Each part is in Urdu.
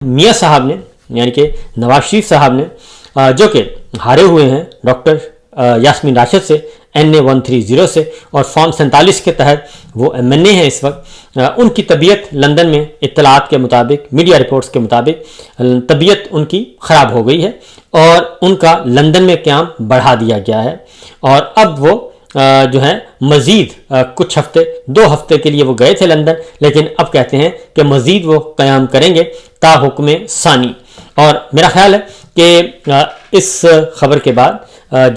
میاں صاحب نے یعنی کہ نواز شریف صاحب نے جو کہ ہارے ہوئے ہیں ڈاکٹر یاسمین راشد سے NA 130 سے اور فارم 47 کے تحت وہ MNA ہیں اس وقت، ان کی طبیعت لندن میں اطلاعات کے مطابق، میڈیا رپورٹس کے مطابق طبیعت ان کی خراب ہو گئی ہے اور ان کا لندن میں قیام بڑھا دیا گیا ہے، اور اب وہ جو ہے مزید کچھ ہفتے 2 ہفتے کے لیے وہ گئے تھے لندن، لیکن اب کہتے ہیں کہ مزید وہ قیام کریں گے تا حکم ثانی۔ اور میرا خیال ہے کہ اس خبر کے بعد،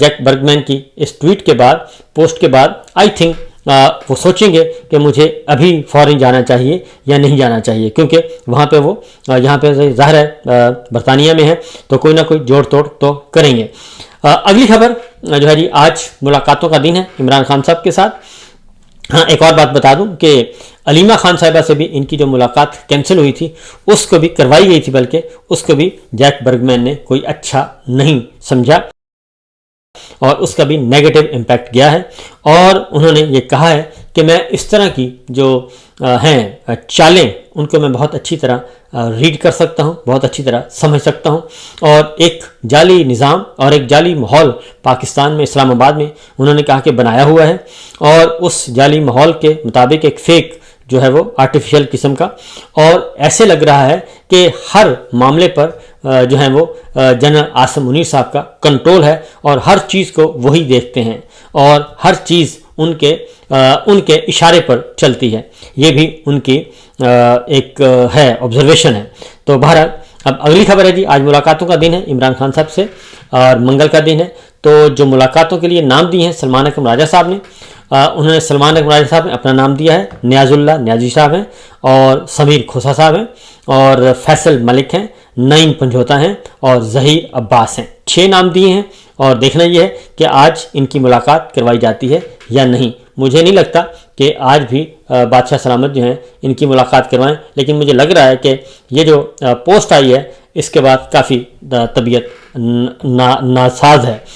جیک برگمین کی اس ٹویٹ کے بعد، پوسٹ کے بعد، آئی تھنک وہ سوچیں گے کہ مجھے ابھی فوراً جانا چاہیے یا نہیں جانا چاہیے، کیونکہ وہاں پہ وہ یہاں پہ ظاہر ہے برطانیہ میں ہے تو کوئی نہ کوئی جوڑ توڑ تو کریں گے۔ اگلی خبر جو ہے جی، آج ملاقاتوں کا دن ہے عمران خان صاحب کے ساتھ۔ ہاں، ایک اور بات بتا دوں کہ علیمہ خان صاحبہ سے بھی ان کی جو ملاقات کینسل ہوئی تھی، اس کو بھی کروائی گئی تھی، بلکہ اس کو بھی جیک برگمین نے کوئی اچھا نہیں سمجھا اور اس کا بھی نیگیٹو امپیکٹ گیا ہے، اور انہوں نے یہ کہا ہے کہ میں اس طرح کی جو ہیں چالیں ان کو میں بہت اچھی طرح ریڈ کر سکتا ہوں، بہت اچھی طرح سمجھ سکتا ہوں، اور ایک جعلی نظام اور ایک جعلی ماحول پاکستان میں، اسلام آباد میں انہوں نے کہا کہ بنایا ہوا ہے، اور اس جعلی ماحول کے مطابق ایک فیک جو ہے وہ آرٹیفیشل قسم کا، اور ایسے لگ رہا ہے کہ ہر معاملے پر جو ہیں وہ جنرل عاصم منیر صاحب کا کنٹرول ہے، اور ہر چیز کو وہی دیکھتے ہیں اور ہر چیز ان کے اشارے پر چلتی ہے۔ یہ بھی ان کی ایک ہے آبزرویشن ہے۔ تو بہرحال اب اگلی خبر ہے جی، آج ملاقاتوں کا دن ہے عمران خان صاحب سے اور منگل کا دن ہے، تو جو ملاقاتوں کے لیے نام دیے ہیں سلمان اکرم راجہ صاحب نے، انہوں نے سلمان اکرم راجہ صاحب نے اپنا نام دیا ہے، نیاز اللہ نیازی صاحب ہیں، اور سمیر کھوسا صاحب ہیں، اور فیصل ملک ہیں، نعیم پنجھوتا ہیں، اور ظہیر عباس ہیں۔ 6 نام دیے ہیں، اور دیکھنا یہ ہے کہ آج ان کی ملاقات کروائی جاتی ہے یا نہیں۔ مجھے نہیں لگتا کہ آج بھی بادشاہ سلامت جو ہیں ان کی ملاقات کروائیں، لیکن مجھے لگ رہا ہے کہ یہ جو پوسٹ آئی ہے اس کے بعد کافی طبیعت ناساز ہے۔